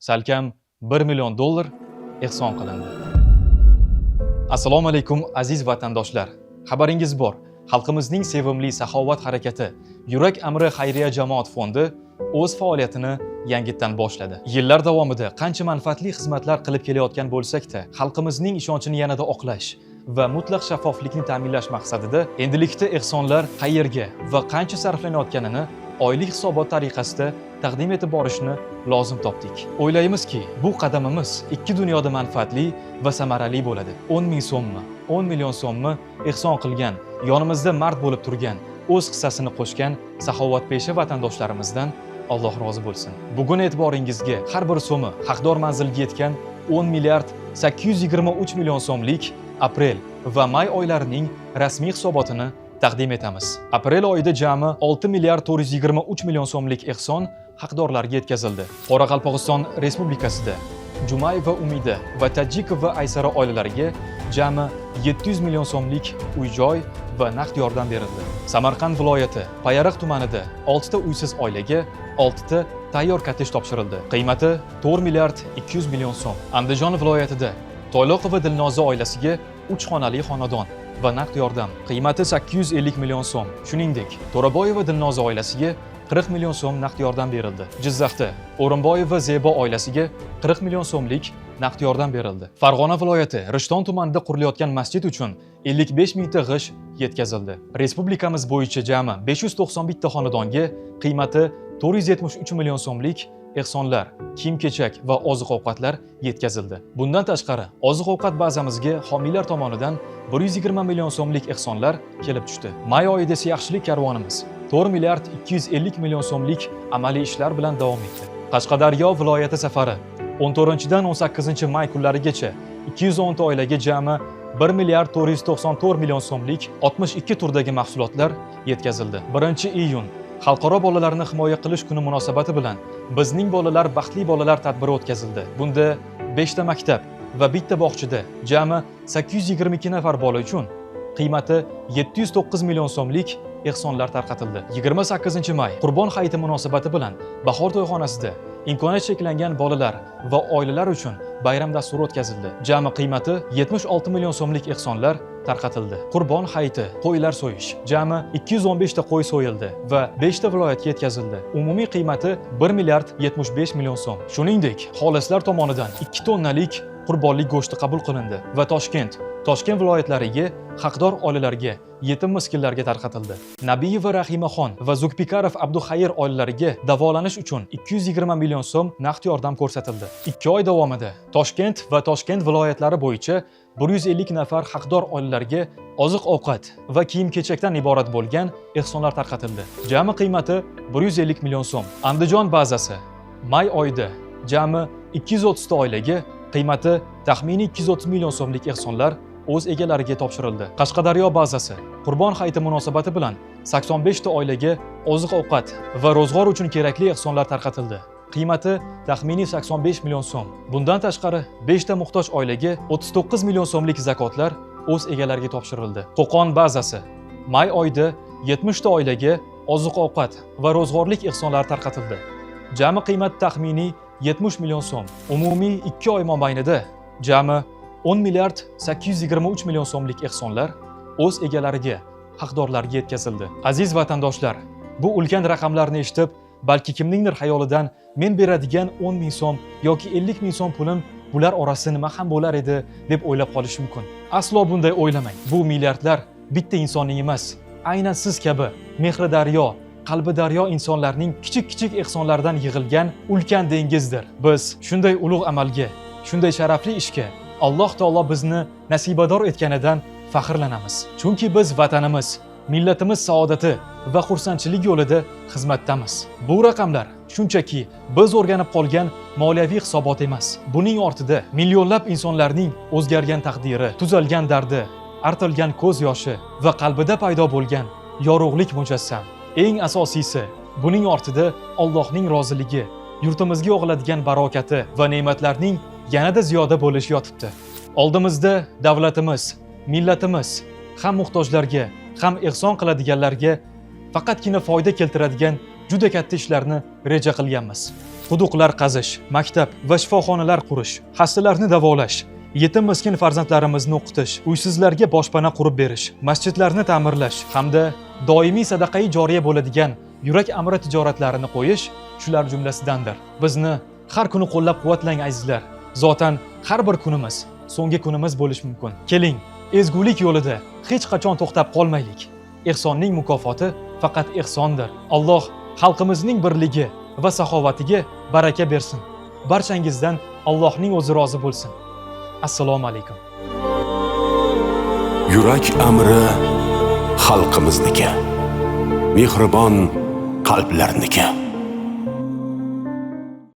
salkam $1 million ehson qilindi. Assalomu alaykum aziz vatandoshlar. Xabaringiz bor, xalqimizning sevimli saxovat harakati Yurak Amri xayriya jamoat fondi o'z faoliyatini yangitdan boshladi. Yillar davomida qancha manfaatli xizmatlar qilib kelayotgan bo'lsak-da, xalqimizning ishonchini yanada oqlash va mutlaq shaffoflikni ta'minlash maqsadida endilikda ehsonlar qayerga va qancha sarflanayotganini oylik hisobot tariqasida taqdim etib borishni lozim topdik. O'ylaymizki, bu qadamimiz ikki dunyoda manfaatli va samarali bo'ladi. 10 ming so'mmi, 10 million so'mmi ehson qilgan, yonimizda mard bo'lib turgan, o'z hissasini qo'shgan saxovatpesha vatandoshlarimizdan Alloh rozi bo'lsin. Bugun e'tiboringizga har bir so'mi haqdor manzilga yetgan 10 milliard 823 million so'mlik aprel va may oylarining rasmiy hisobotini taqdim etamiz. Aprel oyida jami 6 milliard 423 million so'mlik ehson haqdorlarga yetkazildi. Qoraqalpog'iston Respublikasida Jumayeva Umida va Tajikova Aysara oilalariga jami 700 million so'mlik uy-joy va naqd yordam berildi. Samarqand viloyati Payariq tumanida 6 ta uysiz oilaga 6 ta tayyor kottej topshirildi. Qiymati 4 milliard 200 million so'm. Andijon viloyatida Toyloqova Dilnoza oilasiga 3 xonali xonadon va naqd yordam qiymati 850 million so'm. Shuningdek, To'raboyeva Dilnoza oilasiga 40 million so'm naqd yordam berildi. Jizzaxda O'rinboyeva Zebo oilasiga 40 million so'mlik naqd yordam berildi. Farg'ona viloyati Rishton tumanida qurilayotgan masjid uchun 55 mingta g'isht yetkazildi. Respublikamiz bo'yicha jami 591 ta xonadonga qiymati 473 million so'mlik ehsonlar, kiyim-kechak va oziq-ovqatlar yetkazildi. Bundan tashqari, oziq-ovqat bazamizga homiylar tomonidan 120 million so'mlik ehsonlar kelib tushdi. May oyida esa yaxshilik karvonimiz 4 milliard 250 million so'mlik amaliy ishlar bilan davom etdi. Qashqadaryo viloyati safari 14-dan 18-may kunlarigacha 210 ta oilaga jami 1 milliard 494 million so'mlik 62 turdagi mahsulotlar yetkazildi. 1-iyun Xalqaro bolalarni himoya qilish kuni munosabati bilan Bizning bolalar baxtli bolalar tadbiri o'tkazildi. Bunda 5 ta maktab va bitta bog'chada jami 822 nafar bola uchun qiymati 709 million so'mlik ehsonlar tarqatildi. 28-may Qurbon hayiti munosabati bilan Bahor to'yxonasida imkoniyati cheklangan bolalar va oilalar uchun bayram dasturi o'tkazildi. Jami qiymati 76 million so'mlik ehsonlar tarqatildi. Qurbon hayiti qo'ylar so'yish jami 215 ta qo'y so'yildi va 5 ta viloyatga yetkazildi. Umumiy qiymati 1 milliard 75 million so'm. Shuningdek, xolislar tomonidan 2 tonnalik qurbonlik go'shti qabul qilindi va Toshkent viloyatlariga haqdor oilalarga, yetim miskinlarga tarqatildi. Nabiyeva Rahimaxon va Zukpikarov Abduxayr oilalariga davolanish uchun 220 million so'm naqd yordam ko'rsatildi. 2 oy davomida Toshkent va Toshkent viloyatlari bo'yicha 150 nafar haqdor oilalarga oziq-ovqat va kiyim-kechakdan iborat bo'lgan ehsonlar tarqatildi. Jami qiymati 150 million so'm. Andijon bazasi may oyida jami 230 ta oilaga qiymati taxminiy 230 million so'mlik ehsonlar o'z egalariga topshirildi. Qashqadaryo bazasi Qurbon hayiti munosabati bilan 85 ta oilaga oziq-ovqat va ro'zg'or uchun kerakli ehsonlar tarqatildi. Qiymati taxminiy 85 million so'm. Bundan tashqari 5 ta muhtoj oilaga 39 million so'mlik zakotlar o'z egalariga topshirildi. Qo'qon bazasi may oyida 70 ta oilaga oziq-ovqat va ro'zg'orlik ehsonlar tarqatildi. Jami qiymati taxminiy 70 million so'm. Umumiy 2 oy mobaynida jami 10 milliard 823 million so'mlik ehsonlar o'z egalariga, haqdorlarga yetkazildi. Aziz vatandoshlar, bu ulkan raqamlarni eshitib, balki kimningdir xayolidan men beradigan 10 ming so'm yoki 50 ming so'm pulim bular orasida nima ham bo'lar edi deb o'ylab qolish mumkin. Aslo bunday o'ylamang. Bu milliardlar bitta insonning emas, aynan siz kabi mehri daryo, qalbi daryo insonlarning kichik-kichik ehsonlardan yig'ilgan ulkan dengizdir. Biz shunday ulug' amalga, shunday sharafli ishga Alloh taolo bizni nasibador etganidan faxrlanamiz. Chunki biz vatanimiz, millatimiz saodati va xursandchilik yo'lida xizmatdamiz. Bu raqamlar shunchaki biz o'rganib qolgan moliyaviy hisobot emas. Buning ortida millionlab insonlarning o'zgargan taqdiri, tuzalgan dardi, artilgan ko'z yoshi va qalbida paydo bo'lgan yorug'lik mujassam. Eng asosiysi, buning ortida Allohning roziligi, yurtimizga yog'iladigan barokati va ne'matlarning yanada ziyoda bo'lishi yotibdi. Oldimizda davlatimiz, millatimiz ham muhtojlarga, ham ehson qiladiganlarga faqatgina foyda keltiradigan juda katta ishlarni reja qilganmiz. Quduqlar qazish, maktab va shifoxonalar qurish, xastalarni davolash, yetim miskin farzandlarimizni o'qitish, uysizlarga boshpana qurib berish, masjidlarni ta'mirlash hamda doimiy sadaqai joriya bo'ladigan yurak amri tijoratlarini qo'yish shular jumlasidandir. Bizni har kuni qo'llab-quvvatlang azizlar. Zotan har bir kunimiz so'nggi kunimiz bo'lishi mumkin. Keling, ezgulik yo'lida hech qachon to'xtab qolmaylik. Ehsonning mukofoti faqat ehsondir. Alloh xalqimizning birligi va saxovatiga baraka bersin. Barchangizdan Allohning o'zi rozi bo'lsin. Assalomu alaykum. Yurak amri xalqimizniki, mehribon qalblarniki.